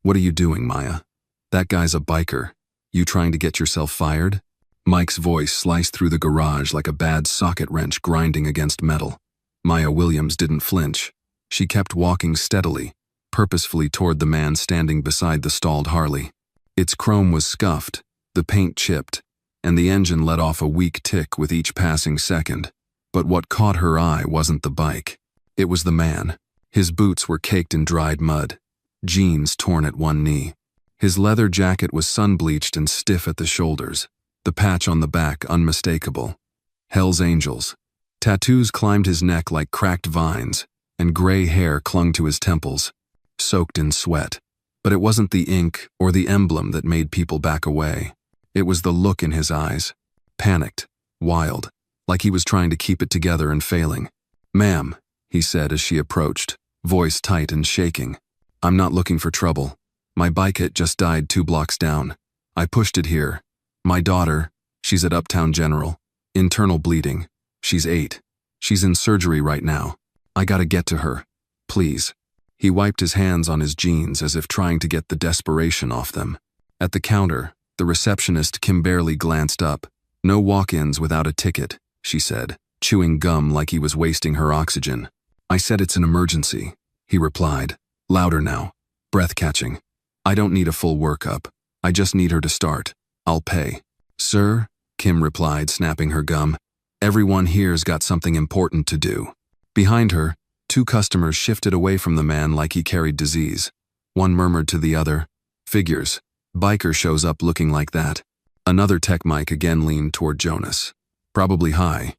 What are you doing, Maya? That guy's a biker. You trying to get yourself fired? Mike's voice sliced through the garage like a bad socket wrench grinding against metal. Maya Williams didn't flinch. She kept walking steadily, purposefully toward the man standing beside the stalled Harley. Its chrome was scuffed, the paint chipped, and the engine let off a weak tick with each passing second. But what caught her eye wasn't the bike. It was the man. His boots were caked in dried mud, jeans torn at one knee. His leather jacket was sun-bleached and stiff at the shoulders, the patch on the back unmistakable. Hell's Angels. Tattoos climbed his neck like cracked vines, and gray hair clung to his temples, soaked in sweat. But it wasn't the ink or the emblem that made people back away. It was the look in his eyes. Panicked, wild, like he was trying to keep it together and failing. "Ma'am," he said as she approached, voice tight and shaking. "I'm not looking for trouble. My bike had just died 2 blocks down. I pushed it here. My daughter, she's at Uptown General. Internal bleeding. She's 8. She's in surgery right now. I gotta get to her. Please." He wiped his hands on his jeans as if trying to get the desperation off them. At the counter, the receptionist Kimberly glanced up. "No walk-ins without a ticket," she said, chewing gum like he was wasting her oxygen. "I said it's an emergency," he replied, louder now, breath-catching. "I don't need a full workup. I just need her to start. I'll pay." "Sir," Kim replied, snapping her gum, "everyone here's got something important to do." Behind her, 2 customers shifted away from the man like he carried disease. One murmured to the other, "Figures. Biker shows up looking like that." Another tech mic again leaned toward Jonas. "Probably high.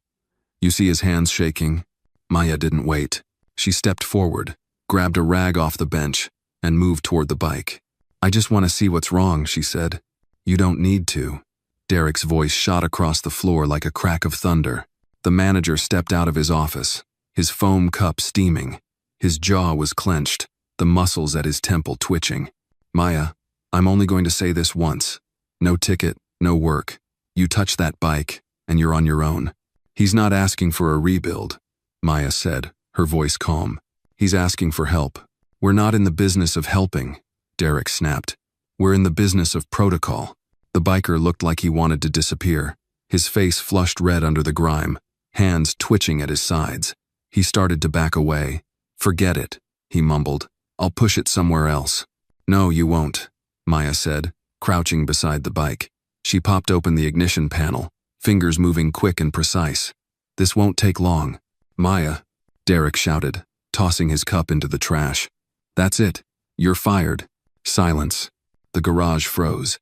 You see his hands shaking?" Maya didn't wait. She stepped forward, grabbed a rag off the bench, and moved toward the bike. "I just want to see what's wrong," she said. "You don't need to." Derek's voice shot across the floor like a crack of thunder. The manager stepped out of his office, his foam cup steaming. His jaw was clenched, the muscles at his temple twitching. "Maya, I'm only going to say this once. No ticket, no work. You touch that bike, and you're on your own." "He's not asking for a rebuild," Maya said, her voice calm. "He's asking for help." "We're not in the business of helping," Derek snapped. "We're in the business of protocol." The biker looked like he wanted to disappear, his face flushed red under the grime, hands twitching at his sides. He started to back away. "Forget it," he mumbled. "I'll push it somewhere else." "No, you won't," Maya said, crouching beside the bike. She popped open the ignition panel, fingers moving quick and precise. "This won't take long." "Maya," Derek shouted, tossing his cup into the trash. "That's it. You're fired." Silence. The garage froze.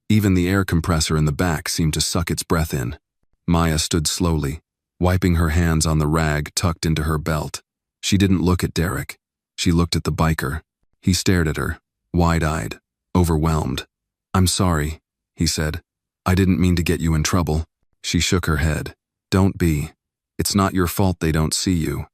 Even the air compressor in the back seemed to suck its breath in. Maya stood slowly, wiping her hands on the rag tucked into her belt. She didn't look at Derek. She looked at the biker. He stared at her, wide-eyed, overwhelmed. "I'm sorry," he said. "I didn't mean to get you in trouble." She shook her head. "Don't be. It's not your fault they don't see you.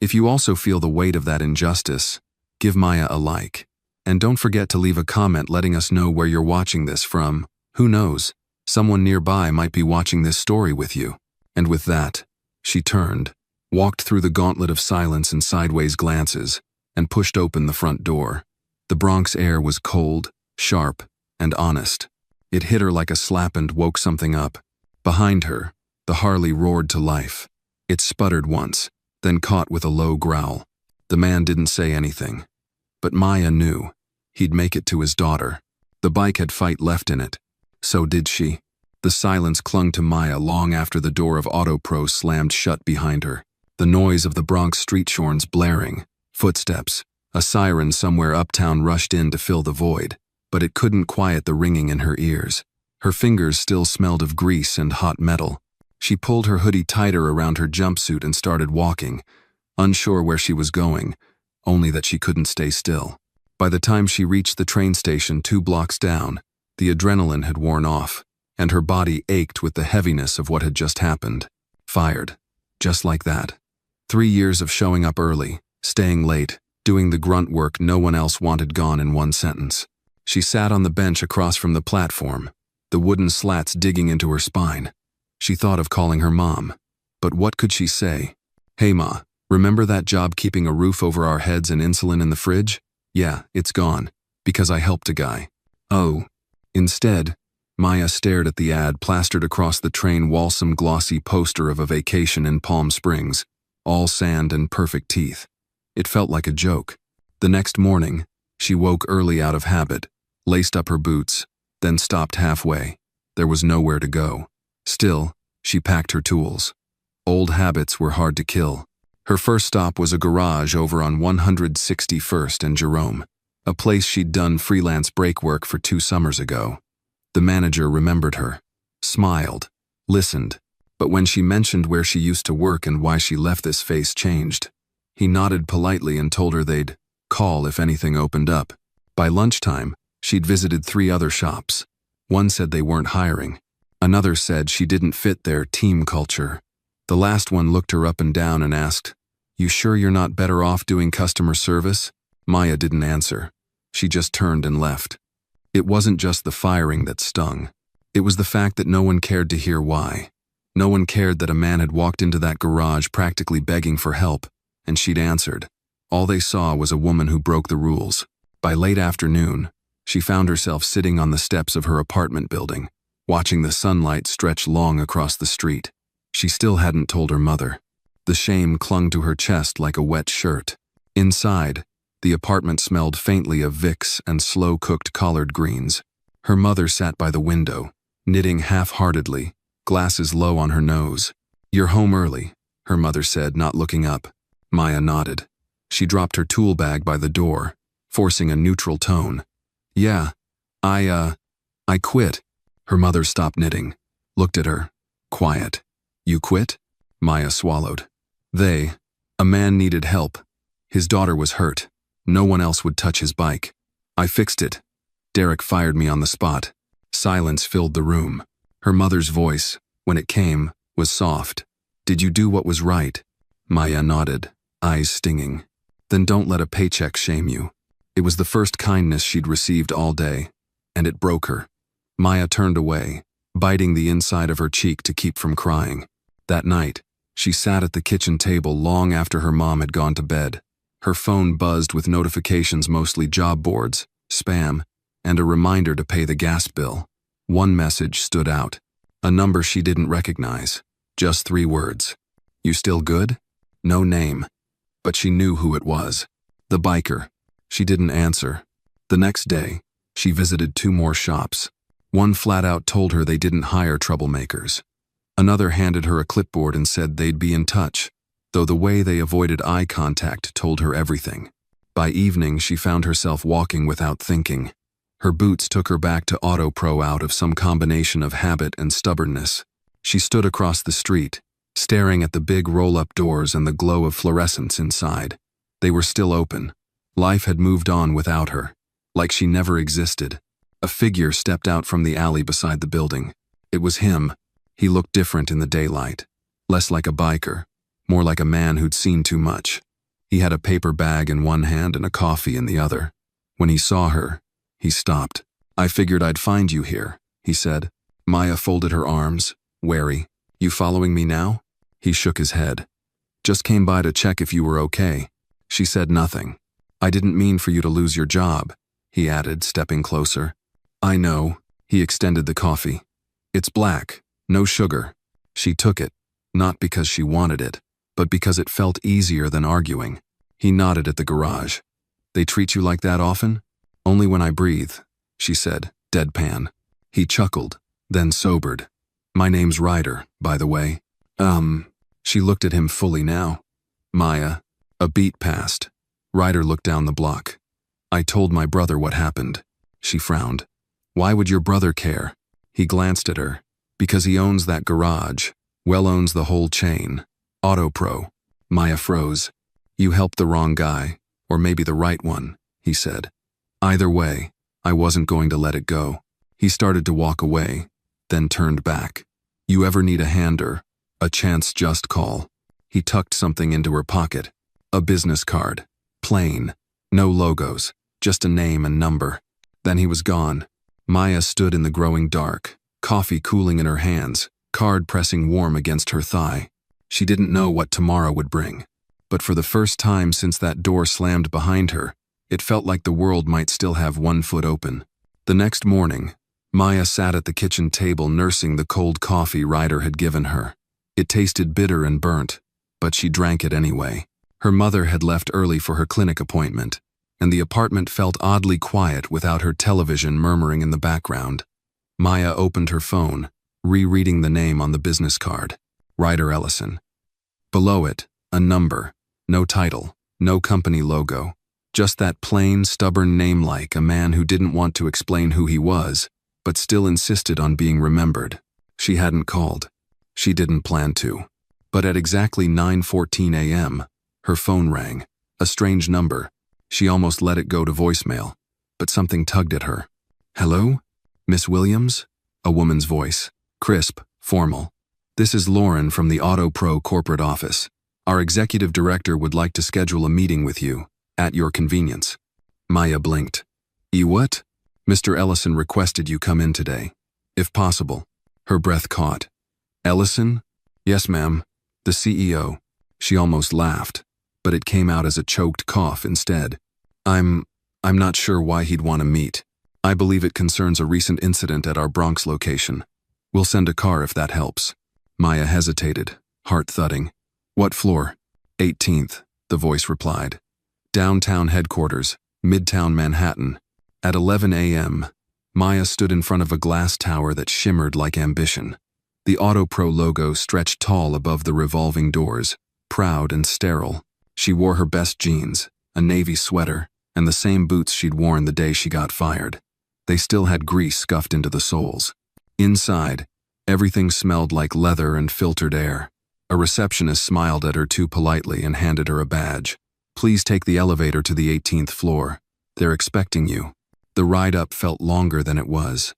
If you also feel the weight of that injustice, give Maya a like. And don't forget to leave a comment letting us know where you're watching this from. Who knows? Someone nearby might be watching this story with you." And with that, she turned, walked through the gauntlet of silence and sideways glances, and pushed open the front door. The Bronx air was cold, sharp, and honest. It hit her like a slap and woke something up. Behind her, the Harley roared to life. It sputtered once, then caught with a low growl. The man didn't say anything. But Maya knew. He'd make it to his daughter. The bike had fight left in it. So did she. The silence clung to Maya long after the door of AutoPro slammed shut behind her. The noise of the Bronx street horns blaring, footsteps, a siren somewhere uptown rushed in to fill the void, but it couldn't quiet the ringing in her ears. Her fingers still smelled of grease and hot metal. She pulled her hoodie tighter around her jumpsuit and started walking, unsure where she was going, only that she couldn't stay still. By the time she reached the train station 2 blocks down, the adrenaline had worn off, and her body ached with the heaviness of what had just happened. Fired. Just like that. 3 years of showing up early, staying late, doing the grunt work no one else wanted gone in one sentence. She sat on the bench across from the platform, the wooden slats digging into her spine. She thought of calling her mom. But what could she say? "Hey Ma, remember that job keeping a roof over our heads and insulin in the fridge? Yeah, it's gone. Because I helped a guy. Oh. Instead, Maya stared at the ad plastered across the train wall, glossy poster of a vacation in Palm Springs, all sand and perfect teeth. It felt like a joke. The next morning, she woke early out of habit, laced up her boots, then stopped halfway. There was nowhere to go. Still, she packed her tools. Old habits were hard to kill. Her first stop was a garage over on 161st and Jerome, a place she'd done freelance brake work for 2 summers ago. The manager remembered her, smiled, listened, but when she mentioned where she used to work and why she left, his face changed. He nodded politely and told her they'd call if anything opened up. By lunchtime, she'd visited 3 other shops. One said they weren't hiring. Another said she didn't fit their team culture. The last one looked her up and down and asked, "You sure you're not better off doing customer service?" Maya didn't answer. She just turned and left. It wasn't just the firing that stung. It was the fact that no one cared to hear why. No one cared that a man had walked into that garage practically begging for help, and she'd answered. All they saw was a woman who broke the rules. By late afternoon, she found herself sitting on the steps of her apartment building, watching the sunlight stretch long across the street. She still hadn't told her mother. The shame clung to her chest like a wet shirt. Inside, the apartment smelled faintly of Vicks and slow-cooked collard greens. Her mother sat by the window, knitting half-heartedly, glasses low on her nose. "You're home early," her mother said, not looking up. Maya nodded. She dropped her tool bag by the door, forcing a neutral tone. "Yeah, I quit." Her mother stopped knitting, looked at her, quiet. "You quit?" Maya swallowed. A man needed help. His daughter was hurt. No one else would touch his bike. "I fixed it. Derek fired me on the spot." Silence filled the room. Her mother's voice, when it came, was soft. "Did you do what was right?" Maya nodded, eyes stinging. "Then don't let a paycheck shame you." It was the first kindness she'd received all day, and it broke her. Maya turned away, biting the inside of her cheek to keep from crying. That night, she sat at the kitchen table long after her mom had gone to bed. Her phone buzzed with notifications, mostly job boards, spam, and a reminder to pay the gas bill. One message stood out. A number she didn't recognize. Just 3 words. "You still good?" No name. But she knew who it was. The biker. She didn't answer. The next day, she visited 2 more shops. One flat out told her they didn't hire troublemakers. Another handed her a clipboard and said they'd be in touch, though the way they avoided eye contact told her everything. By evening, she found herself walking without thinking. Her boots took her back to Auto Pro out of some combination of habit and stubbornness. She stood across the street, staring at the big roll-up doors and the glow of fluorescence inside. They were still open. Life had moved on without her, like she never existed. A figure stepped out from the alley beside the building. It was him. He looked different in the daylight. Less like a biker, more like a man who'd seen too much. He had a paper bag in one hand and a coffee in the other. When he saw her, he stopped. "I figured I'd find you here," he said. Maya folded her arms, wary. "You following me now?" He shook his head. "Just came by to check if you were okay." She said nothing. "I didn't mean for you to lose your job," he added, stepping closer. "I know." He extended the coffee. "It's black, no sugar." She took it, not because she wanted it, but because it felt easier than arguing. He nodded at the garage. "They treat you like that often?" "Only when I breathe," she said, deadpan. He chuckled, then sobered. "My name's Ryder, by the way." She looked at him fully now. "Maya." A beat passed. Ryder looked down the block. "I told my brother what happened." She frowned. "Why would your brother care?" He glanced at her. "Because he owns that garage. Well, owns the whole chain. Auto Pro." Maya froze. "You helped the wrong guy, or maybe the right one," he said. "Either way, I wasn't going to let it go." He started to walk away, then turned back. "You ever need a hand or a chance, just call." He tucked something into her pocket. A business card. Plain. No logos, just a name and number. Then he was gone. Maya stood in the growing dark, coffee cooling in her hands, card pressing warm against her thigh. She didn't know what tomorrow would bring. But for the first time since that door slammed behind her, It felt like the world might still have one foot open. The next morning, Maya sat at the kitchen table nursing the cold coffee Ryder had given her. It tasted bitter and burnt, but she drank it anyway. Her mother had left early for her clinic appointment, and the apartment felt oddly quiet without her television murmuring in the background. Maya opened her phone, rereading the name on the business card. Ryder Ellison. Below it, a number. No title, no company logo. Just that plain, stubborn name, like a man who didn't want to explain who he was, but still insisted on being remembered. She hadn't called. She didn't plan to. But at exactly 9:14 a.m., her phone rang. A strange number. She almost let it go to voicemail, but something tugged at her. "Hello? Miss Williams?" A woman's voice. Crisp, formal. "This is Lauren from the Auto Pro corporate office. Our executive director would like to schedule a meeting with you, at your convenience." Maya blinked. What? "Mr. Ellison requested you come in today, if possible." Her breath caught. "Ellison?" "Yes, ma'am. The CEO." She almost laughed, but it came out as a choked cough instead. I'm not sure why he'd want to meet. I believe it concerns a recent incident at our Bronx location. We'll send a car if that helps." Maya hesitated, heart thudding. "What floor?" 18th, the voice replied. "Downtown headquarters, Midtown Manhattan." At 11 a.m., Maya stood in front of a glass tower that shimmered like ambition. The Auto Pro logo stretched tall above the revolving doors, proud and sterile. She wore her best jeans, a navy sweater, and the same boots she'd worn the day she got fired. They still had grease scuffed into the soles. Inside, everything smelled like leather and filtered air. A receptionist smiled at her too politely and handed her a badge. "Please take the elevator to the 18th floor. They're expecting you." The ride up felt longer than it was.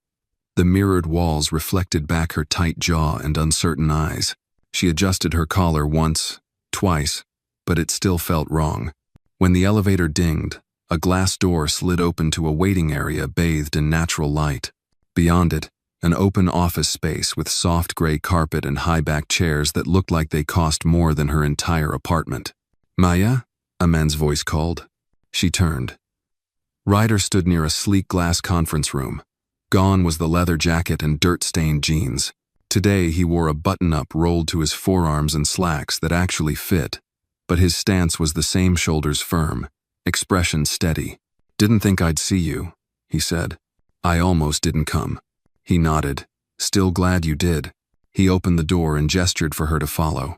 The mirrored walls reflected back her tight jaw and uncertain eyes. She adjusted her collar once, twice, but it still felt wrong. When the elevator dinged, a glass door slid open to a waiting area bathed in natural light. Beyond it, an open office space with soft gray carpet and high-backed chairs that looked like they cost more than her entire apartment. "Maya?" a man's voice called. She turned. Ryder stood near a sleek glass conference room. Gone was the leather jacket and dirt-stained jeans. Today he wore a button-up rolled to his forearms and slacks that actually fit, but his stance was the same, shoulders firm, expression steady. "Didn't think I'd see you," he said. "I almost didn't come." He nodded. "Still glad you did." He opened the door and gestured for her to follow.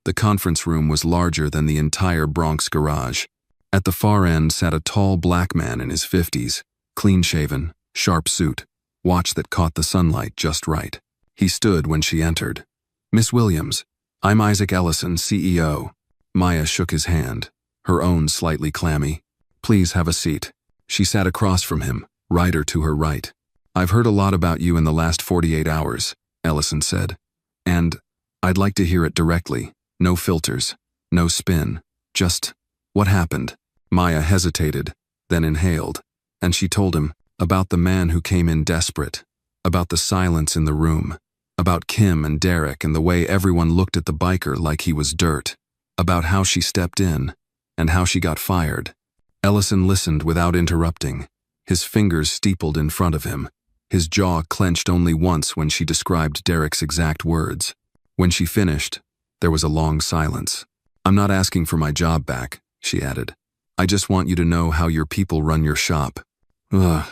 The conference room was larger than the entire Bronx garage. At the far end sat a tall black man in his 50s, clean-shaven, sharp suit, watch that caught the sunlight just right. He stood when she entered. "Miss Williams, I'm Isaac Ellison, CEO." Maya shook his hand, her own slightly clammy. "Please have a seat." She sat across from him, Ryder to her right. "I've heard a lot about you in the last 48 hours, Ellison said. "And I'd like to hear it directly. No filters, no spin. Just, what happened?" Maya hesitated, then inhaled, and she told him about the man who came in desperate, about the silence in the room, about Kim and Derek and the way everyone looked at the biker like he was dirt, about how she stepped in and how she got fired. Ellison listened without interrupting, his fingers steepled in front of him, his jaw clenched only once when she described Derek's exact words. When she finished, there was a long silence. "I'm not asking for my job back," she added. "I just want you to know how your people run your shop." "Ugh."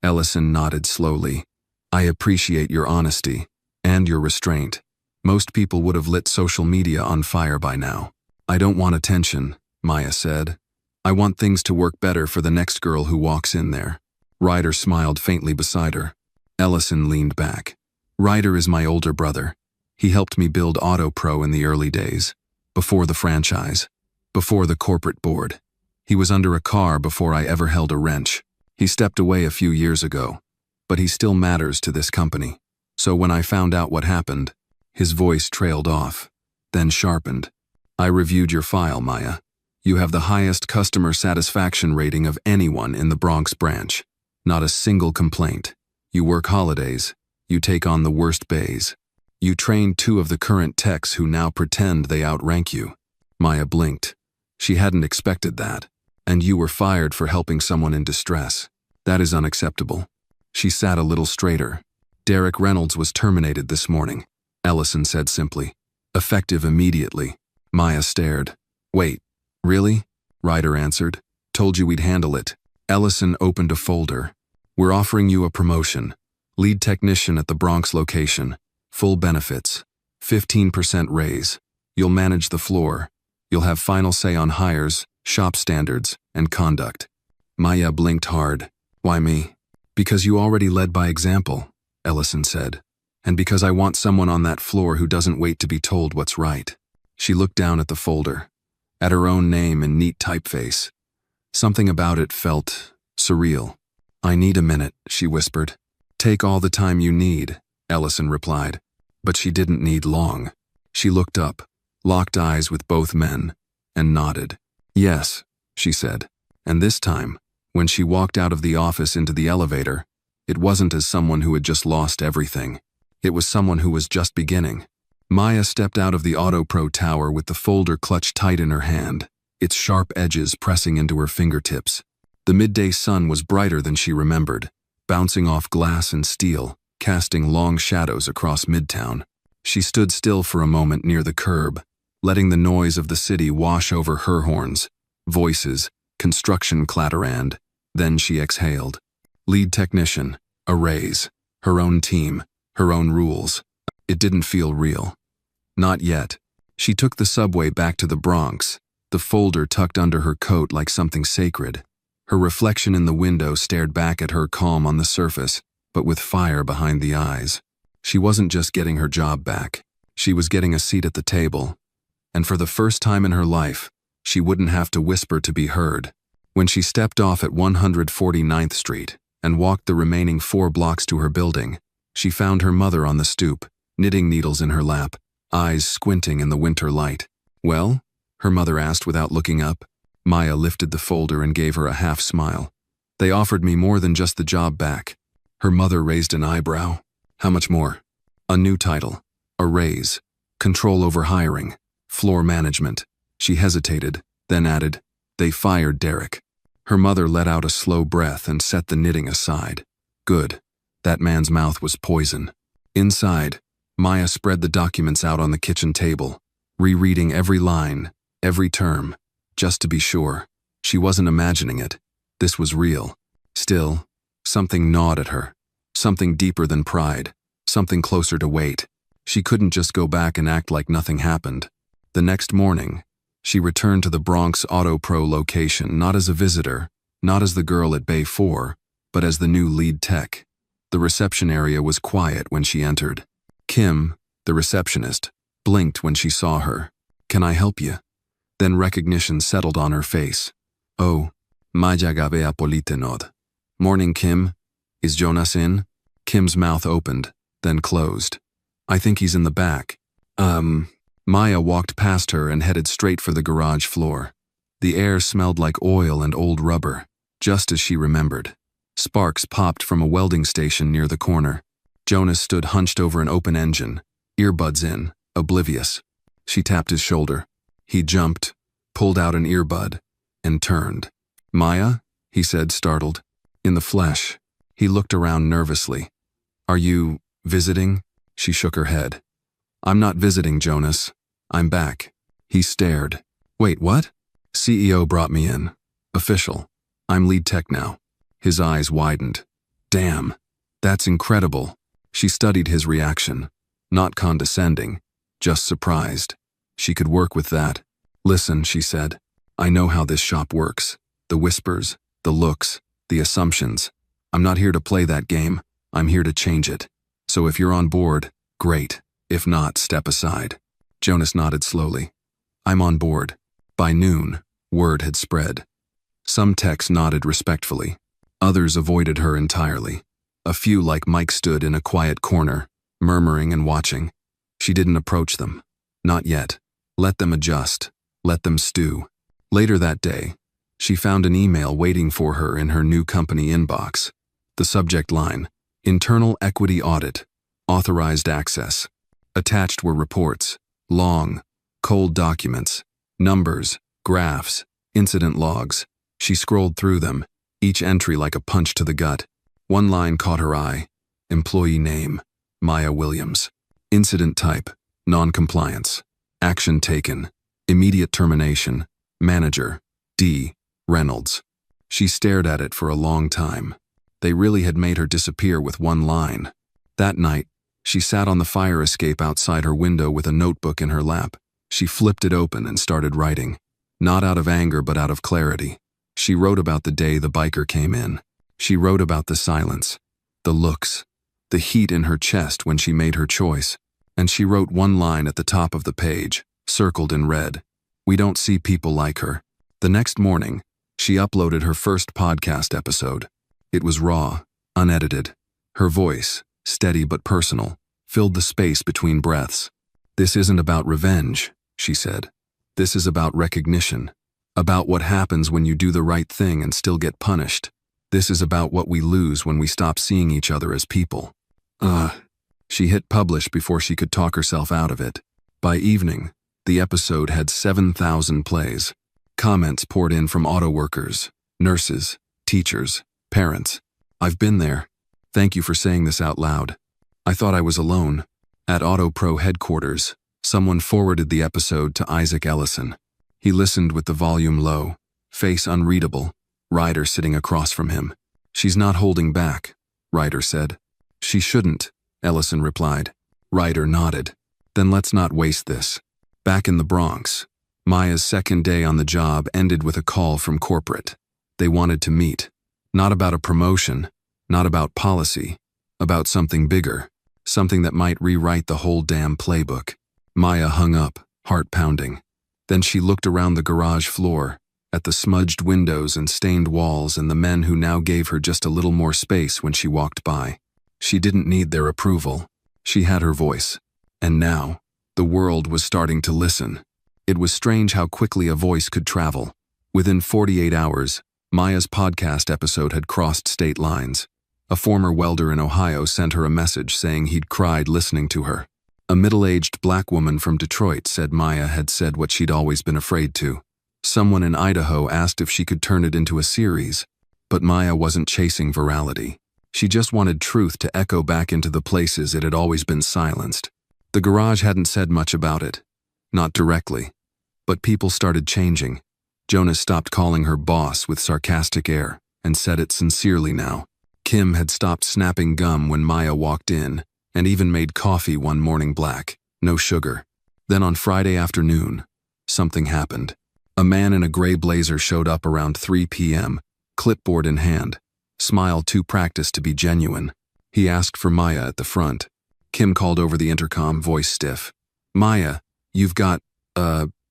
Ellison nodded slowly. "I appreciate your honesty and your restraint. Most people would have lit social media on fire by now." "I don't want attention," Maya said. "I want things to work better for the next girl who walks in there." Ryder smiled faintly beside her. Ellison leaned back. "Ryder is my older brother. He helped me build Auto Pro in the early days, before the franchise, before the corporate board. He was under a car before I ever held a wrench. He stepped away a few years ago, but he still matters to this company. So when I found out what happened," his voice trailed off, then sharpened. "I reviewed your file, Maya. You have the highest customer satisfaction rating of anyone in the Bronx branch. Not a single complaint. You work holidays. You take on the worst bays. You train 2 of the current techs who now pretend they outrank you." Maya blinked. She hadn't expected that. And you were fired for helping someone in distress. That is unacceptable. She sat a little straighter. Derek Reynolds was terminated this morning, Ellison said simply. Effective immediately. Maya stared. Wait, really? Ryder answered. Told you we'd handle it. Ellison opened a folder. We're offering you a promotion. Lead technician at the Bronx location. Full benefits. 15% raise. You'll manage the floor. You'll have final say on hires, shop standards, and conduct. Maya blinked hard. Why me? Because you already led by example, Ellison said. And because I want someone on that floor who doesn't wait to be told what's right. She looked down at the folder, at her own name in neat typeface. Something about it felt surreal. I need a minute, she whispered. Take all the time you need, Ellison replied. But she didn't need long. She looked up, locked eyes with both men, and nodded. Yes, she said. And this time, when she walked out of the office into the elevator, it wasn't as someone who had just lost everything. It was someone who was just beginning. Maya stepped out of the AutoPro tower with the folder clutched tight in her hand, its sharp edges pressing into her fingertips. The midday sun was brighter than she remembered, bouncing off glass and steel, casting long shadows across Midtown. She stood still for a moment near the curb, letting the noise of the city wash over her horns, voices, construction clatterand. Then she exhaled. Lead technician, a raise, her own team, her own rules. It didn't feel real. Not yet. She took the subway back to the Bronx, the folder tucked under her coat like something sacred. Her reflection in the window stared back at her, calm on the surface, but with fire behind the eyes. She wasn't just getting her job back. She was getting a seat at the table. And for the first time in her life, she wouldn't have to whisper to be heard. When she stepped off at 149th Street and walked the remaining 4 blocks to her building, she found her mother on the stoop, knitting needles in her lap, eyes squinting in the winter light. Well? Her mother asked without looking up. Maya lifted the folder and gave her a half smile. They offered me more than just the job back. Her mother raised an eyebrow. How much more? A new title, a raise, control over hiring, floor management. She hesitated, then added, they fired Derek. Her mother let out a slow breath and set the knitting aside. Good. That man's mouth was poison. Inside, Maya spread the documents out on the kitchen table, rereading every line, every term, just to be sure. She wasn't imagining it. This was real. Still, something gnawed at her. Something deeper than pride. Something closer to weight. She couldn't just go back and act like nothing happened. The next morning, she returned to the Bronx AutoPro location not as a visitor, not as the girl at Bay 4, but as the new lead tech. The reception area was quiet when she entered. Kim, the receptionist, blinked when she saw her. Can I help you? Then recognition settled on her face. Oh, Maya gabe apolitenod. Morning, Kim. Is Jonas in? Kim's mouth opened, then closed. I think he's in the back. Maya walked past her and headed straight for the garage floor. The air smelled like oil and old rubber, just as she remembered. Sparks popped from a welding station near the corner. Jonas stood hunched over an open engine, earbuds in, oblivious. She tapped his shoulder. He jumped, pulled out an earbud, and turned. Maya? He said, startled. In the flesh. He looked around nervously. Are you visiting? She shook her head. I'm not visiting, Jonas. I'm back. He stared. Wait, what? CEO brought me in. Official. I'm lead tech now. His eyes widened. Damn. That's incredible. She studied his reaction. Not condescending, just surprised. She could work with that. Listen, she said. I know how this shop works. The whispers, the looks, the assumptions. I'm not here to play that game. I'm here to change it. So if you're on board, great. If not, step aside. Jonas nodded slowly. I'm on board. By noon, word had spread. Some techs nodded respectfully. Others avoided her entirely. A few like Mike stood in a quiet corner, murmuring and watching. She didn't approach them. Not yet. Let them adjust. Let them stew. Later that day, she found an email waiting for her in her new company inbox. The subject line, Internal Equity Audit, Authorized Access. Attached were reports, long, cold documents, numbers, graphs, incident logs, She scrolled through them, each entry like a punch to the gut. One line caught her eye. Employee name, Maya Williams. Incident type, non-compliance. Action taken, immediate termination. Manager, D. Reynolds. She stared at it for a long time. They really had made her disappear with one line. That night, she sat on the fire escape outside her window with a notebook in her lap. She flipped it open and started writing. Not out of anger, but out of clarity. She wrote about the day the biker came in. She wrote about the silence, the looks, the heat in her chest when she made her choice. And she wrote one line at the top of the page, circled in red. We don't see people like her. The next morning, she uploaded her first podcast episode. It was raw, unedited. Her voice, steady but personal, filled the space between breaths. This isn't about revenge, she said. This is about recognition. About what happens when you do the right thing and still get punished. This is about what we lose when we stop seeing each other as people. She hit publish before she could talk herself out of it. By evening, the episode had 7,000 plays. Comments poured in from auto workers, nurses, teachers, parents. I've been there. Thank you for saying this out loud. I thought I was alone. At Auto Pro headquarters, someone forwarded the episode to Isaac Ellison. He listened with the volume low, face unreadable, Ryder sitting across from him. She's not holding back, Ryder said. She shouldn't, Ellison replied. Ryder nodded. Then let's not waste this. Back in the Bronx, Maya's second day on the job ended with a call from corporate. They wanted to meet. Not about a promotion, not about policy, about something bigger, something that might rewrite the whole damn playbook. Maya hung up, heart pounding. Then she looked around the garage floor, at the smudged windows and stained walls and the men who now gave her just a little more space when she walked by. She didn't need their approval. She had her voice. And now, the world was starting to listen. It was strange how quickly a voice could travel. Within 48 hours, Maya's podcast episode had crossed state lines. A former welder in Ohio sent her a message saying he'd cried listening to her. A middle-aged black woman from Detroit said Maya had said what she'd always been afraid to. Someone in Idaho asked if she could turn it into a series. But Maya wasn't chasing virality. She just wanted truth to echo back into the places it had always been silenced. The garage hadn't said much about it. Not directly. But people started changing. Jonas stopped calling her boss with sarcastic air, and said it sincerely now. Kim had stopped snapping gum when Maya walked in, and even made coffee one morning black, no sugar. Then on Friday afternoon, something happened. A man in a gray blazer showed up around 3 p.m., clipboard in hand, smile too practiced to be genuine. He asked for Maya at the front. Kim called over the intercom, voice stiff. Maya, you've got,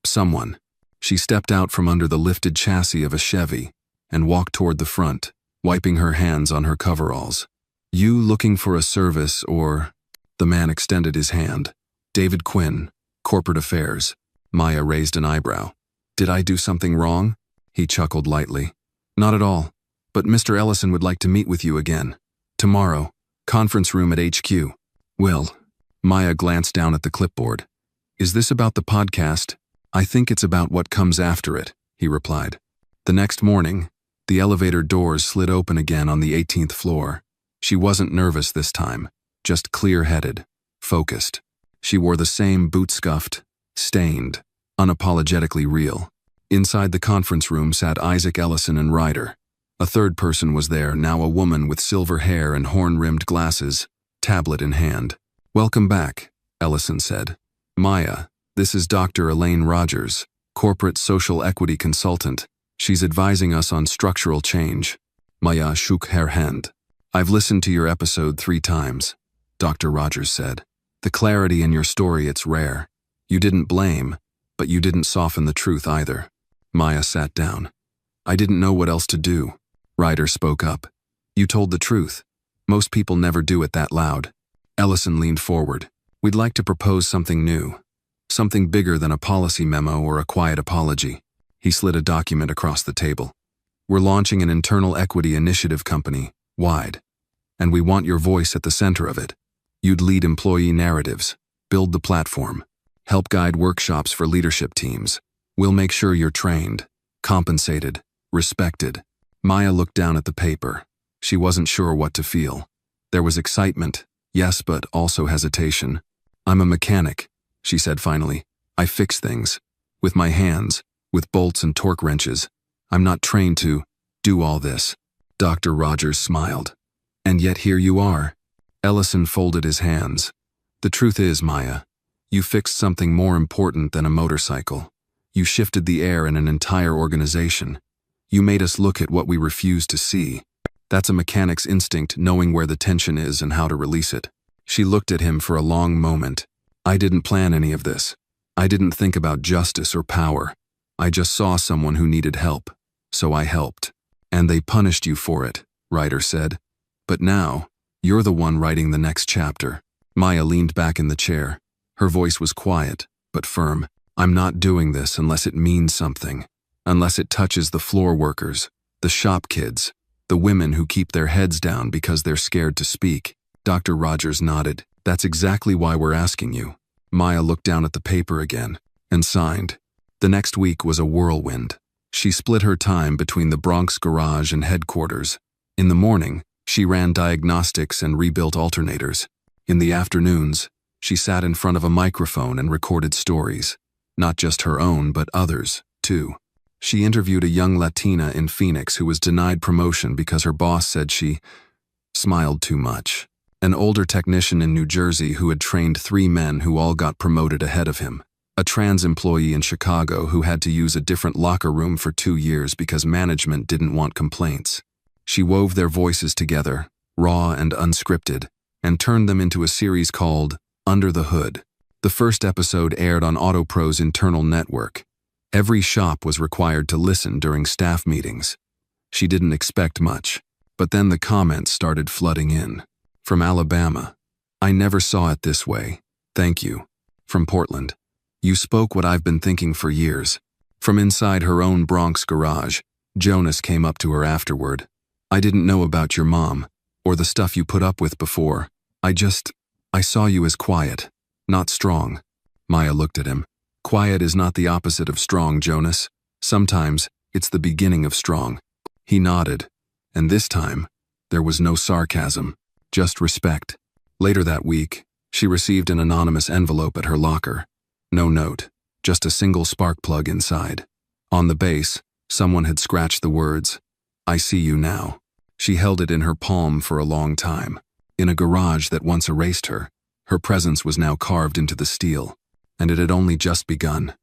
someone. She stepped out from under the lifted chassis of a Chevy and walked toward the front, wiping her hands on her coveralls. You looking for a service or... The man extended his hand. David Quinn, Corporate Affairs. Maya raised an eyebrow. Did I do something wrong? He chuckled lightly. Not at all, but Mr. Ellison would like to meet with you again. Tomorrow, conference room at HQ. Will. Maya glanced down at the clipboard. Is this about the podcast? I think it's about what comes after it, he replied. The next morning, the elevator doors slid open again on the 18th floor. She wasn't nervous this time, just clear-headed, focused. She wore the same boot-scuffed, stained, unapologetically real. Inside the conference room sat Isaac Ellison and Ryder. A third person was there, now a woman with silver hair and horn-rimmed glasses, tablet in hand. Welcome back, Ellison said. Maya, this is Dr. Elaine Rogers, corporate social equity consultant. She's advising us on structural change. Maya shook her hand. I've listened to your episode 3 times, Dr. Rogers said. The clarity in your story, it's rare. You didn't blame, but you didn't soften the truth either. Maya sat down. I didn't know what else to do. Ryder spoke up. You told the truth. Most people never do it that loud. Ellison leaned forward. We'd like to propose something new. Something bigger than a policy memo or a quiet apology. He slid a document across the table. We're launching an internal equity initiative company, wide. And we want your voice at the center of it. You'd lead employee narratives, build the platform, help guide workshops for leadership teams. We'll make sure you're trained, compensated, Respected. Maya looked down at the paper. She wasn't sure what to feel. There was excitement, yes, but also hesitation. "I'm a mechanic," she said finally. "I fix things. With my hands, with bolts and torque wrenches. I'm not trained to do all this." Dr. Rogers smiled. "And yet here you are." Ellison folded his hands. "The truth is, Maya, you fixed something more important than a motorcycle. You shifted the air in an entire organization. You made us look at what we refuse to see. That's a mechanic's instinct, knowing where the tension is and how to release it." She looked at him for a long moment. "I didn't plan any of this. I didn't think about justice or power. I just saw someone who needed help, so I helped. And they punished you for it," Ryder said. "But now, you're the one writing the next chapter." Maya leaned back in the chair. Her voice was quiet, but firm. "I'm not doing this unless it means something. Unless it touches the floor workers, the shop kids, the women who keep their heads down because they're scared to speak." Dr. Rogers nodded. "That's exactly why we're asking you." Maya looked down at the paper again and signed. The next week was a whirlwind. She split her time between the Bronx garage and headquarters. In the morning, she ran diagnostics and rebuilt alternators. In the afternoons, she sat in front of a microphone and recorded stories. Not just her own, but others, too. She interviewed a young Latina in Phoenix who was denied promotion because her boss said she smiled too much. An older technician in New Jersey who had trained 3 men who all got promoted ahead of him. A trans employee in Chicago who had to use a different locker room for 2 years because management didn't want complaints. She wove their voices together, raw and unscripted, and turned them into a series called Under the Hood. The first episode aired on Autopro's internal network. Every shop was required to listen during staff meetings. She didn't expect much, but then the comments started flooding in. From Alabama, "I never saw it this way. Thank you." From Portland, "You spoke what I've been thinking for years." From inside her own Bronx garage, Jonas came up to her afterward. "I didn't know about your mom, or the stuff you put up with before. I saw you as quiet, not strong." Maya looked at him. "Quiet is not the opposite of strong, Jonas. Sometimes, it's the beginning of strong." He nodded, and this time, there was no sarcasm. Just respect. Later that week, she received an anonymous envelope at her locker. No note, just a single spark plug inside. On the base, someone had scratched the words, "I see you now." She held it in her palm for a long time. In a garage that once erased her, her presence was now carved into the steel, and it had only just begun.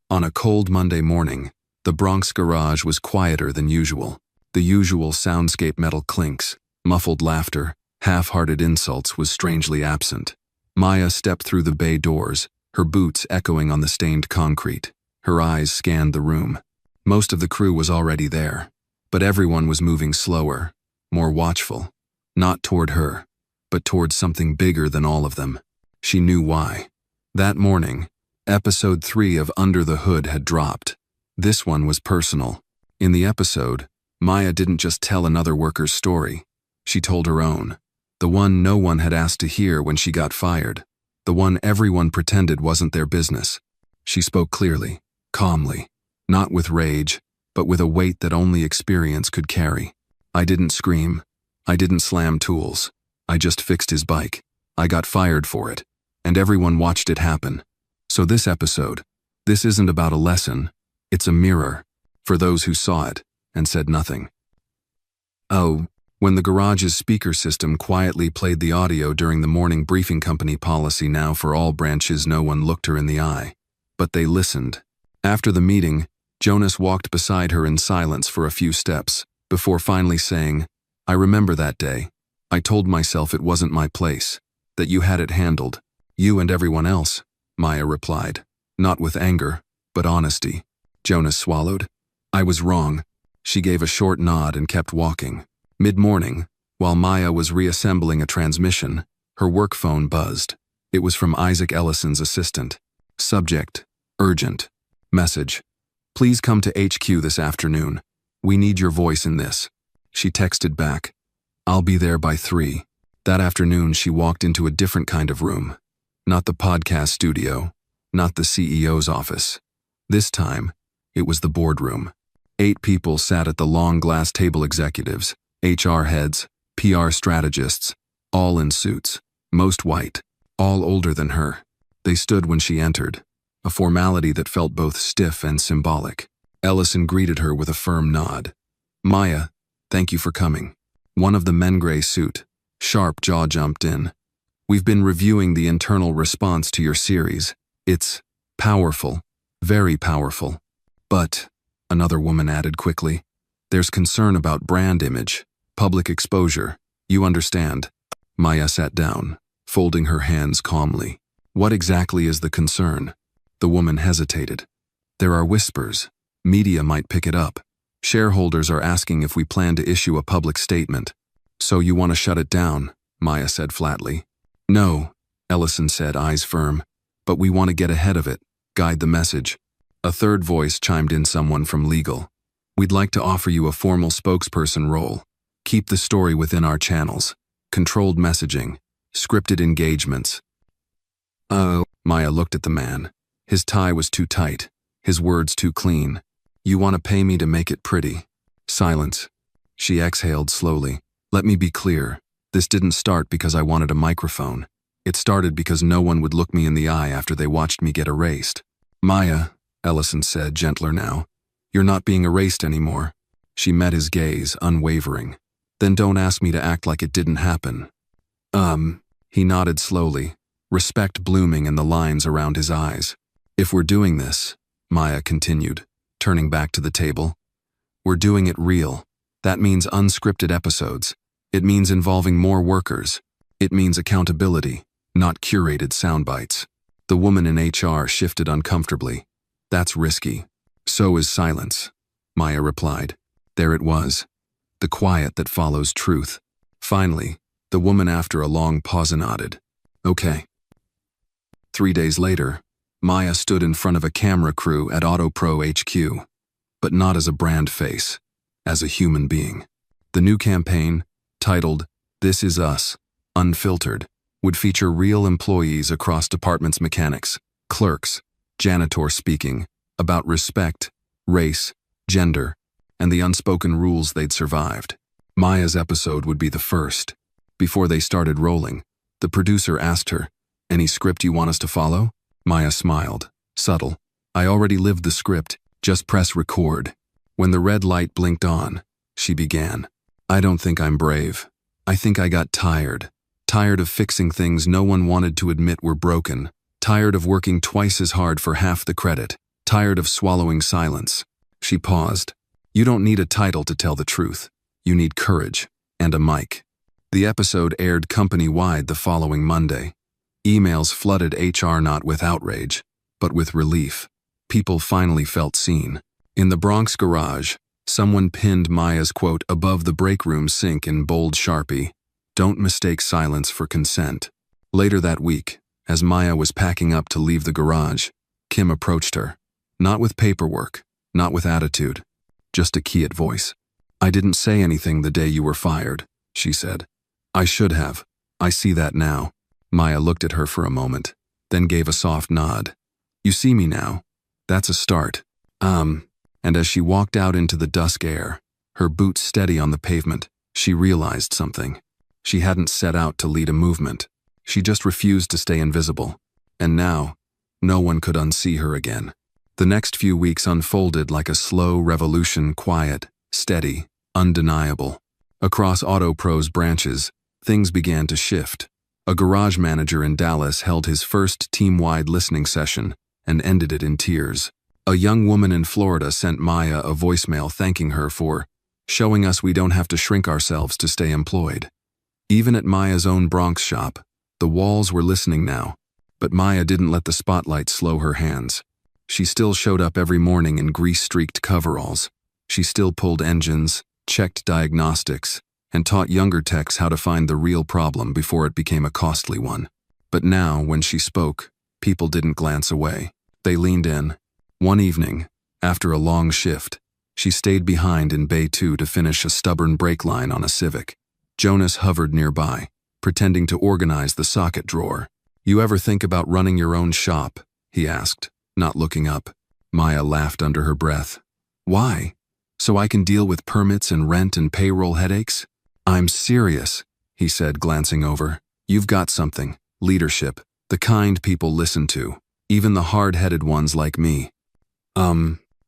On a cold Monday morning, the Bronx garage was quieter than usual. The usual soundscape metal clinks, muffled laughter, half-hearted insults was strangely absent. Maya stepped through the bay doors, her boots echoing on the stained concrete. Her eyes scanned the room. Most of the crew was already there, but everyone was moving slower, more watchful, not toward her, but toward something bigger than all of them. She knew why. That morning, episode 3 of Under the Hood had dropped. This one was personal. In the episode, Maya didn't just tell another worker's story. She told her own. The one no one had asked to hear when she got fired. The one everyone pretended wasn't their business. She spoke clearly, calmly, not with rage, but with a weight that only experience could carry. "I didn't scream. I didn't slam tools. I just fixed his bike. I got fired for it. And everyone watched it happen. So this episode, this isn't about a lesson. It's a mirror for those who saw it and said nothing." Oh, when the garage's speaker system quietly played the audio during the morning briefing, company policy now for all branches, no one looked her in the eye. But they listened. After the meeting, Jonas walked beside her in silence for a few steps, before finally saying, "I remember that day. I told myself it wasn't my place, that you had it handled. You and everyone else," Maya replied, not with anger, but honesty. Jonas swallowed. "I was wrong." She gave a short nod and kept walking. Mid-morning, while Maya was reassembling a transmission, her work phone buzzed. It was from Isaac Ellison's assistant. Subject, urgent. Message, "Please come to HQ this afternoon. We need your voice in this." She texted back, "I'll be there by 3. That afternoon, she walked into a different kind of room. Not the podcast studio, not the CEO's office. This time, it was the boardroom. 8 people sat at the long glass table: executives, HR heads, PR strategists, all in suits, most white, all older than her. They stood when she entered, a formality that felt both stiff and symbolic. Ellison greeted her with a firm nod. "Maya, thank you for coming." One of the men gray suit, sharp jaw jumped in. "We've been reviewing the internal response to your series. It's powerful, very powerful. But," another woman added quickly, "there's concern about brand image, public exposure. You understand." Maya sat down, folding her hands calmly. "What exactly is the concern?" The woman hesitated. "There are whispers. Media might pick it up. Shareholders are asking if we plan to issue a public statement." "So you want to shut it down?" Maya said flatly. "No," Ellison said, eyes firm. "But we want to get ahead of it, guide the message." A third voice chimed in, someone from legal. "We'd like to offer you a formal spokesperson role. Keep the story within our channels. Controlled messaging, scripted engagements." "Oh," Maya looked at the man. His tie was too tight, his words too clean. "You want to pay me to make it pretty?" Silence. She exhaled slowly. "Let me be clear. This didn't start because I wanted a microphone. It started because no one would look me in the eye after they watched me get erased." "Maya," Ellison said, gentler now, "you're not being erased anymore." She met his gaze, unwavering. "Then don't ask me to act like it didn't happen." He nodded slowly, respect blooming in the lines around his eyes. "If we're doing this," Maya continued, turning back to the table, "we're doing it real. That means unscripted episodes. It means involving more workers. It means accountability, not curated sound bites." The woman in HR shifted uncomfortably. "That's risky." "So is silence," Maya replied. There it was, the quiet that follows truth. Finally, the woman, after a long pause, nodded. "Okay." 3 days later, Maya stood in front of a camera crew at AutoPro HQ, but not as a brand face, as a human being. The new campaign, titled "This Is Us, Unfiltered," would feature real employees across departments: mechanics, clerks, janitors, speaking about respect, race, gender, and the unspoken rules they'd survived. Maya's episode would be the first. Before they started rolling, the producer asked her, "Any script you want us to follow?" Maya smiled, subtle. "I already lived the script, just press record." When the red light blinked on, she began. "I don't think I'm brave. I think I got tired. Tired of fixing things no one wanted to admit were broken. Tired of working twice as hard for half the credit. Tired of swallowing silence." She paused. "You don't need a title to tell the truth. You need courage and a mic." The episode aired company-wide the following Monday. Emails flooded HR, not with outrage, but with relief. People finally felt seen. In the Bronx garage, someone pinned Maya's quote above the break room sink in bold Sharpie: "Don't mistake silence for consent." Later that week, as Maya was packing up to leave the garage, Kim approached her. Not with paperwork, not with attitude, just a quiet voice. "I didn't say anything the day you were fired," she said. "I should have. I see that now." Maya looked at her for a moment, then gave a soft nod. "You see me now. That's a start." And as she walked out into the dusk air, her boots steady on the pavement, she realized something. She hadn't set out to lead a movement. She just refused to stay invisible. And now, no one could unsee her again. The next few weeks unfolded like a slow revolution, quiet, steady, undeniable. Across AutoPro's branches, things began to shift. A garage manager in Dallas held his first team-wide listening session and ended it in tears. A young woman in Florida sent Maya a voicemail thanking her for showing us we don't have to shrink ourselves to stay employed. Even at Maya's own Bronx shop, the walls were listening now, but Maya didn't let the spotlight slow her hands. She still showed up every morning in grease-streaked coveralls. She still pulled engines, checked diagnostics, and taught younger techs how to find the real problem before it became a costly one. But now, when she spoke, people didn't glance away. They leaned in. One evening, after a long shift, she stayed behind in Bay 2 to finish a stubborn brake line on a Civic. Jonas hovered nearby, pretending to organize the socket drawer. "You ever think about running your own shop?" he asked, not looking up. Maya laughed under her breath. "Why?" So I can deal with permits and rent and payroll headaches? I'm serious, he said, glancing over. You've got something. Leadership. The kind people listen to. Even the hard-headed ones like me.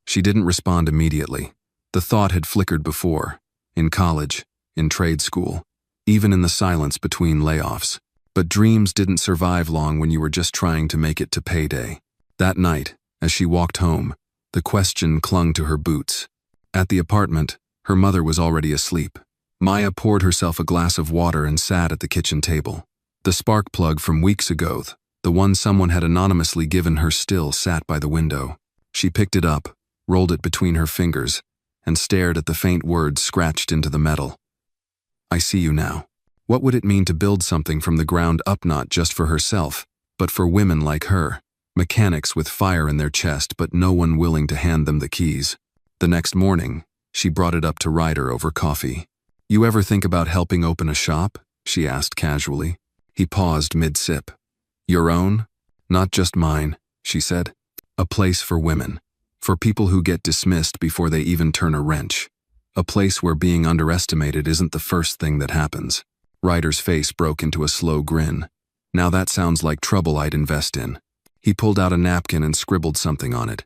She didn't respond immediately. The thought had flickered before. In college. In trade school. Even in the silence between layoffs. But dreams didn't survive long when you were just trying to make it to payday. That night, as she walked home, the question clung to her boots. At the apartment, her mother was already asleep. Maya poured herself a glass of water and sat at the kitchen table. The spark plug from weeks ago, the one someone had anonymously given her, still sat by the window. She picked it up, rolled it between her fingers, and stared at the faint words scratched into the metal. I see you now. What would it mean to build something from the ground up, not just for herself, but for women like her? Mechanics with fire in their chest, but no one willing to hand them the keys. The next morning, she brought it up to Ryder over coffee. You ever think about helping open a shop? She asked casually. He paused mid-sip. Your own? Not just mine, she said. A place for women. For people who get dismissed before they even turn a wrench. A place where being underestimated isn't the first thing that happens. Ryder's face broke into a slow grin. Now that sounds like trouble I'd invest in. He pulled out a napkin and scribbled something on it.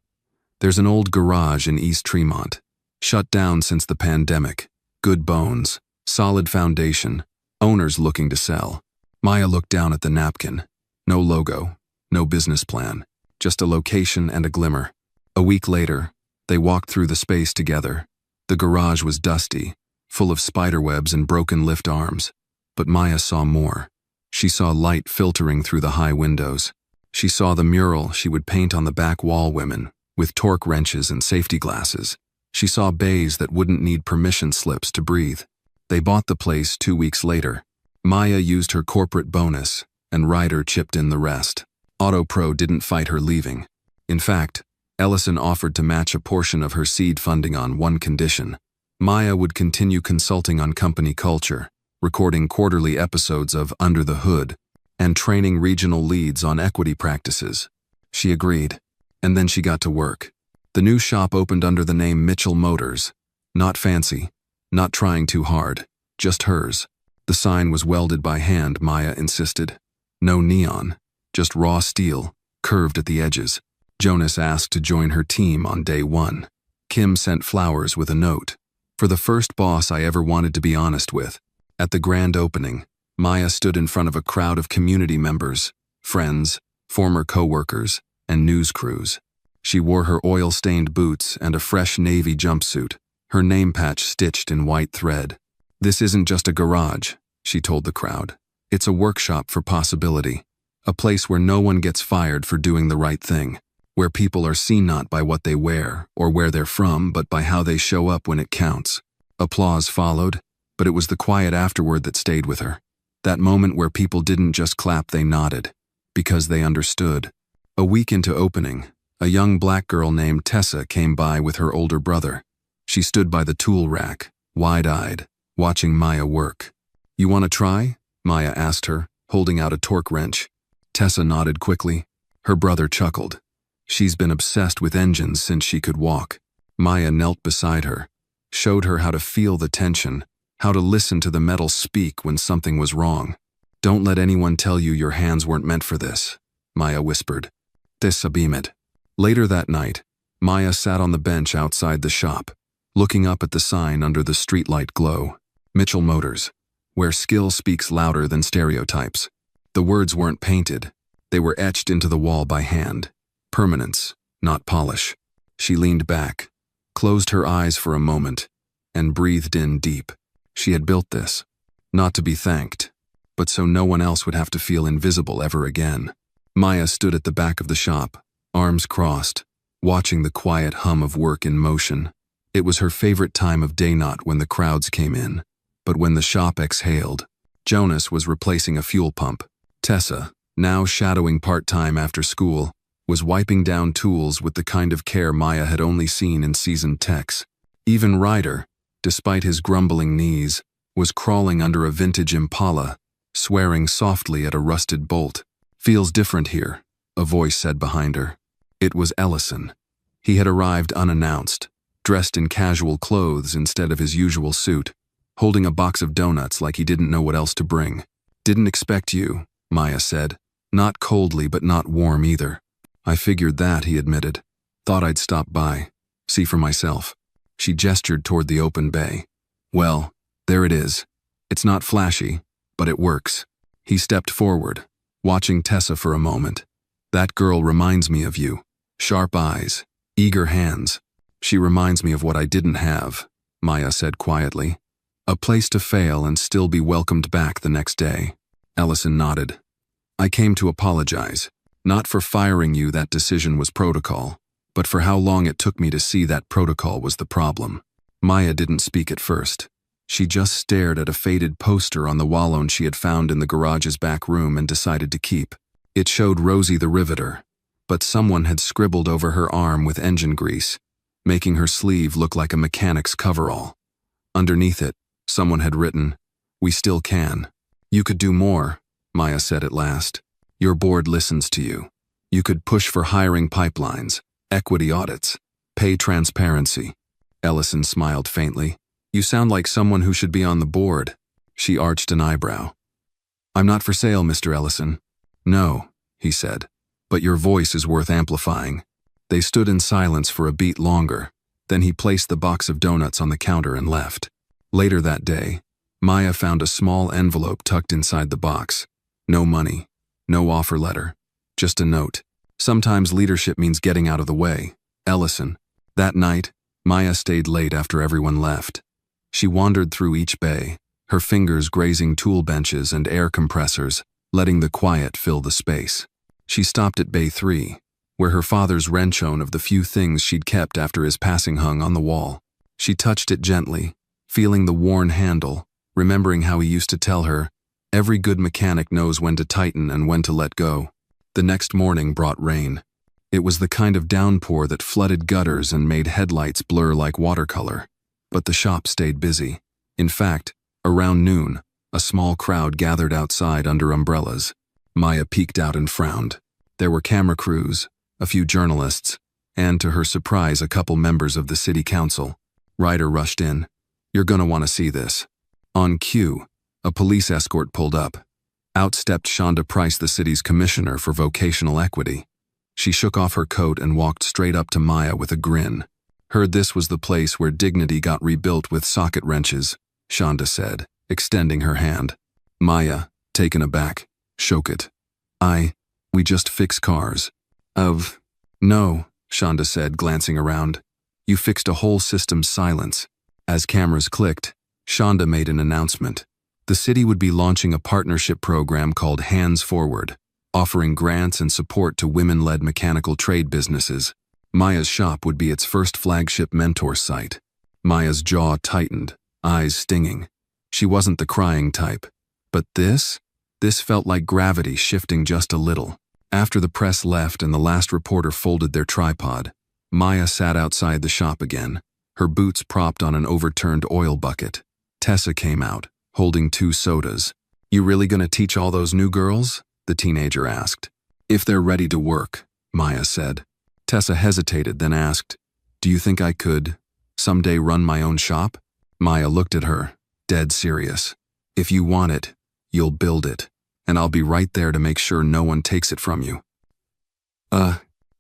There's an old garage in East Tremont. Shut down since the pandemic. Good bones. Solid foundation. Owners looking to sell. Maya looked down at the napkin. No logo. No business plan. Just a location and a glimmer. A week later, they walked through the space together. The garage was dusty, full of spiderwebs and broken lift arms. But Maya saw more. She saw light filtering through the high windows. She saw the mural she would paint on the back wall, women, with torque wrenches and safety glasses. She saw bays that wouldn't need permission slips to breathe. They bought the place 2 weeks later. Maya used her corporate bonus, and Ryder chipped in the rest. AutoPro didn't fight her leaving. In fact, Ellison offered to match a portion of her seed funding on one condition. Maya would continue consulting on company culture, recording quarterly episodes of Under the Hood, and training regional leads on equity practices. She agreed, and then she got to work. The new shop opened under the name Mitchell Motors. Not fancy, not trying too hard, just hers. The sign was welded by hand, Maya insisted. No neon, just raw steel, curved at the edges. Jonas asked to join her team on day one. Kim sent flowers with a note. For the first boss I ever wanted to be honest with. At the grand opening, Maya stood in front of a crowd of community members, friends, former co-workers, and news crews. She wore her oil-stained boots and a fresh navy jumpsuit, her name patch stitched in white thread. This isn't just a garage, she told the crowd. It's a workshop for possibility. A place where no one gets fired for doing the right thing. Where people are seen not by what they wear or where they're from, but by how they show up when it counts. Applause followed, but it was the quiet afterward that stayed with her. That moment where people didn't just clap, they nodded. Because they understood. A week into opening, a young black girl named Tessa came by with her older brother. She stood by the tool rack, wide-eyed, watching Maya work. You want to try? Maya asked her, holding out a torque wrench. Tessa nodded quickly. Her brother chuckled. She's been obsessed with engines since she could walk. Maya knelt beside her, showed her how to feel the tension, how to listen to the metal speak when something was wrong. Don't let anyone tell you your hands weren't meant for this, Maya whispered. Tisabimit. Later that night, Maya sat on the bench outside the shop, looking up at the sign under the streetlight glow. Mitchell Motors, where skill speaks louder than stereotypes. The words weren't painted. They were etched into the wall by hand. Permanence, not polish. She leaned back, closed her eyes for a moment, and breathed in deep. She had built this, not to be thanked, but so no one else would have to feel invisible ever again. Maya stood at the back of the shop, arms crossed, watching the quiet hum of work in motion. It was her favorite time of day, not when the crowds came in, but when the shop exhaled. Jonas was replacing a fuel pump. Tessa, now shadowing part-time after school, was wiping down tools with the kind of care Maya had only seen in seasoned techs. Even Ryder, despite his grumbling knees, was crawling under a vintage Impala, swearing softly at a rusted bolt. Feels different here, a voice said behind her. It was Ellison. He had arrived unannounced, dressed in casual clothes instead of his usual suit, holding a box of donuts like he didn't know what else to bring. "Didn't expect you," Maya said. Not coldly, but not warm either. "I figured that," he admitted. "Thought I'd stop by. See for myself." She gestured toward the open bay. "Well, there it is. It's not flashy, but it works." He stepped forward, watching Tessa for a moment. "That girl reminds me of you. Sharp eyes, eager hands. She reminds me of what I didn't have," Maya said quietly. "A place to fail and still be welcomed back the next day." Ellison nodded. "I came to apologize. Not for firing you, that decision was protocol, but for how long it took me to see that protocol was the problem." Maya didn't speak at first. She just stared at a faded poster on the wall she had found in the garage's back room and decided to keep. It showed Rosie the Riveter, but someone had scribbled over her arm with engine grease, making her sleeve look like a mechanic's coverall. Underneath it, someone had written, "We still can." "You could do more," Maya said at last. "Your board listens to you. You could push for hiring pipelines, equity audits, pay transparency." Ellison smiled faintly. "You sound like someone who should be on the board." She arched an eyebrow. "I'm not for sale, Mr. Ellison." "No," he said, "but your voice is worth amplifying." They stood in silence for a beat longer. Then he placed the box of donuts on the counter and left. Later that day, Maya found a small envelope tucked inside the box. No money, no offer letter, just a note. "Sometimes leadership means getting out of the way. Ellison." That night, Maya stayed late after everyone left. She wandered through each bay, her fingers grazing tool benches and air compressors, letting the quiet fill the space. She stopped at Bay 3, where her father's wrenchone of the few things she'd kept after his passing hung on the wall. She touched it gently, feeling the worn handle, remembering how he used to tell her, "Every good mechanic knows when to tighten and when to let go." The next morning brought rain. It was the kind of downpour that flooded gutters and made headlights blur like watercolor. But the shop stayed busy. In fact, around noon, a small crowd gathered outside under umbrellas. Maya peeked out and frowned. There were camera crews, a few journalists, and to her surprise, a couple members of the city council. Ryder rushed in. "You're gonna want to see this." On cue, a police escort pulled up. Out stepped Shonda Price, the city's commissioner for vocational equity. She shook off her coat and walked straight up to Maya with a grin. "Heard this was the place where dignity got rebuilt with socket wrenches," Shonda said, extending her hand. Maya, taken aback, shook it. We just fix cars." No," Shonda said, glancing around. "You fixed a whole system's silence." As cameras clicked, Shonda made an announcement. The city would be launching a partnership program called Hands Forward, offering grants and support to women-led mechanical trade businesses. Maya's shop would be its first flagship mentor site. Maya's jaw tightened, eyes stinging. She wasn't the crying type. But this felt like gravity shifting just a little. After the press left and the last reporter folded their tripod, Maya sat outside the shop again, her boots propped on an overturned oil bucket. Tessa came out, holding 2 sodas. "You really gonna teach all those new girls?" the teenager asked. "If they're ready to work," Maya said. Tessa hesitated, then asked, "Do you think I could someday run my own shop?" Maya looked at her, dead serious. "If you want it, you'll build it, and I'll be right there to make sure no one takes it from you."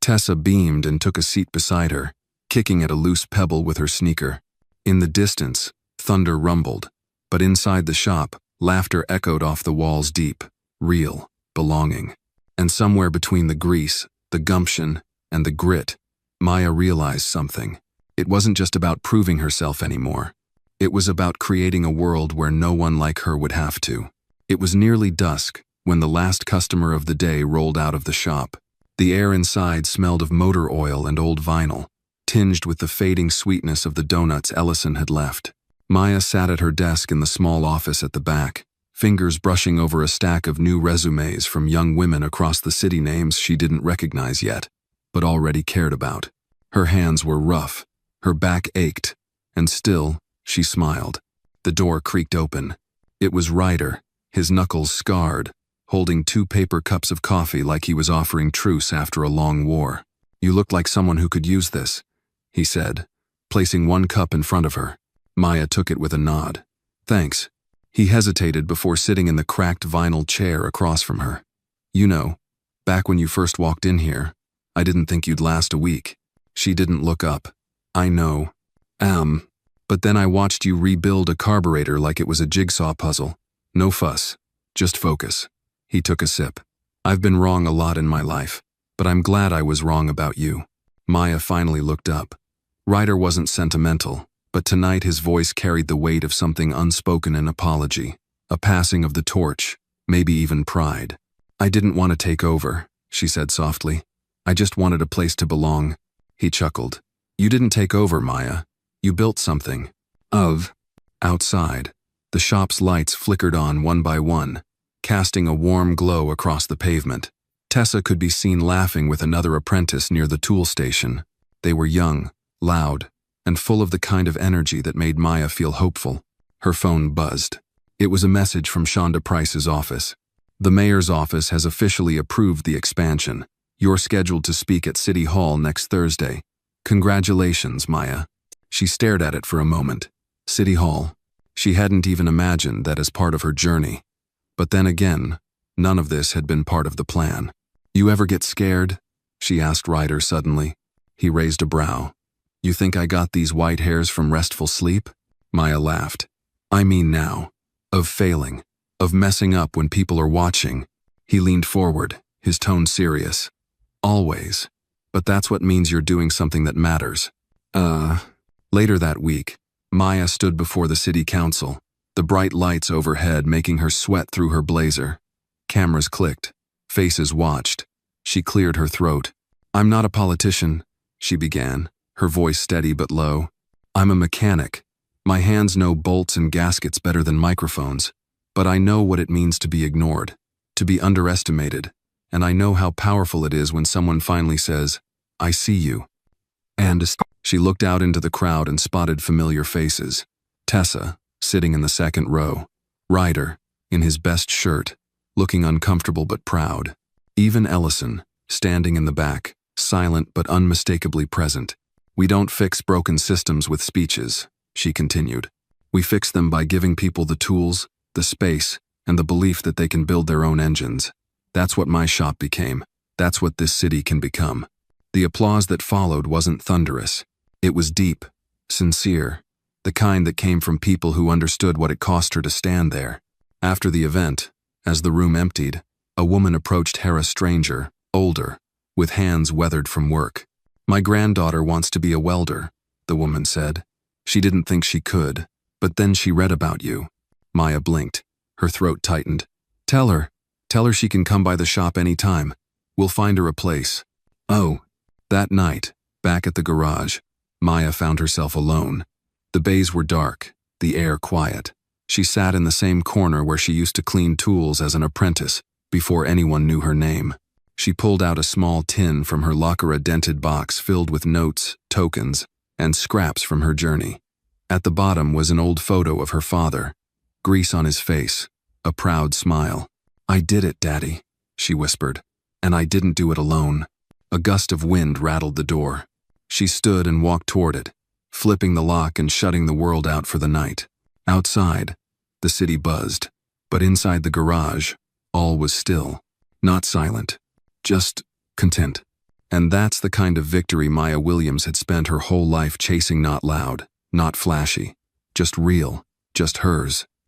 Tessa beamed and took a seat beside her, kicking at a loose pebble with her sneaker. In the distance, thunder rumbled, but inside the shop, laughter echoed off the walls deep, real, belonging. And somewhere between the grease, the gumption, and the grit, Maya realized something. It wasn't just about proving herself anymore. It was about creating a world where no one like her would have to. It was nearly dusk when the last customer of the day rolled out of the shop. The air inside smelled of motor oil and old vinyl, tinged with the fading sweetness of the donuts Ellison had left. Maya sat at her desk in the small office at the back, fingers brushing over a stack of new resumes from young women across the city, names she didn't recognize yet, but already cared about. Her hands were rough, her back ached, and still, she smiled. The door creaked open. It was Ryder, his knuckles scarred, holding 2 paper cups of coffee like he was offering truce after a long war. "You look like someone who could use this," he said, placing one cup in front of her. Maya took it with a nod. Thanks. He hesitated before sitting in the cracked vinyl chair across from her. You know, back when you first walked in here, I didn't think you'd last a week. She didn't look up. I know. But then I watched you rebuild a carburetor like it was a jigsaw puzzle. No fuss. Just focus. He took a sip. I've been wrong a lot in my life, but I'm glad I was wrong about you. Maya finally looked up. Ryder wasn't sentimental, but tonight his voice carried the weight of something unspoken in apology, a passing of the torch, maybe even pride. I didn't want to take over, she said softly. I just wanted a place to belong. He chuckled. You didn't take over, Maya. You built something. Outside, the shop's lights flickered on one by one, casting a warm glow across the pavement. Tessa could be seen laughing with another apprentice near the tool station. They were young, loud, and full of the kind of energy that made Maya feel hopeful. Her phone buzzed. It was a message from Shonda Price's office. The mayor's office has officially approved the expansion. You're scheduled to speak at City Hall next Thursday. Congratulations, Maya. She stared at it for a moment. City Hall. She hadn't even imagined that as part of her journey. But then again, none of this had been part of the plan. You ever get scared? She asked Ryder suddenly. He raised a brow. You think I got these white hairs from restful sleep? Maya laughed. I mean now. Of failing. Of messing up when people are watching. He leaned forward, his tone serious. Always. But that's what means you're doing something that matters. Later that week, Maya stood before the city council, the bright lights overhead making her sweat through her blazer. Cameras clicked. Faces watched. She cleared her throat. I'm not a politician, she began, her voice steady but low. I'm a mechanic. My hands know bolts and gaskets better than microphones. But I know what it means to be ignored, to be underestimated, and I know how powerful it is when someone finally says, I see you. And she looked out into the crowd and spotted familiar faces. Tessa, sitting in the second row. Ryder, in his best shirt, looking uncomfortable but proud. Even Ellison, standing in the back, silent but unmistakably present. We don't fix broken systems with speeches, she continued. We fix them by giving people the tools, the space, and the belief that they can build their own engines. That's what my shop became. That's what this city can become. The applause that followed wasn't thunderous. It was deep, sincere, the kind that came from people who understood what it cost her to stand there. After the event, as the room emptied, a woman approached Hera Stranger, older, with hands weathered from work. My granddaughter wants to be a welder, the woman said. She didn't think she could, but then she read about you. Maya blinked. Her throat tightened. Tell her she can come by the shop any time. We'll find her a place. Oh. That night, back at the garage, Maya found herself alone. The bays were dark, the air quiet. She sat in the same corner where she used to clean tools as an apprentice, before anyone knew her name. She pulled out a small tin from her locker, a dented box filled with notes, tokens, and scraps from her journey. At the bottom was an old photo of her father, grease on his face, a proud smile. I did it, Daddy, she whispered, and I didn't do it alone. A gust of wind rattled the door. She stood and walked toward it, flipping the lock and shutting the world out for the night. Outside, the city buzzed, but inside the garage, all was still. Not silent, just content. And that's the kind of victory Maya Williams had spent her whole life chasing. Not loud, not flashy, just real, just hers.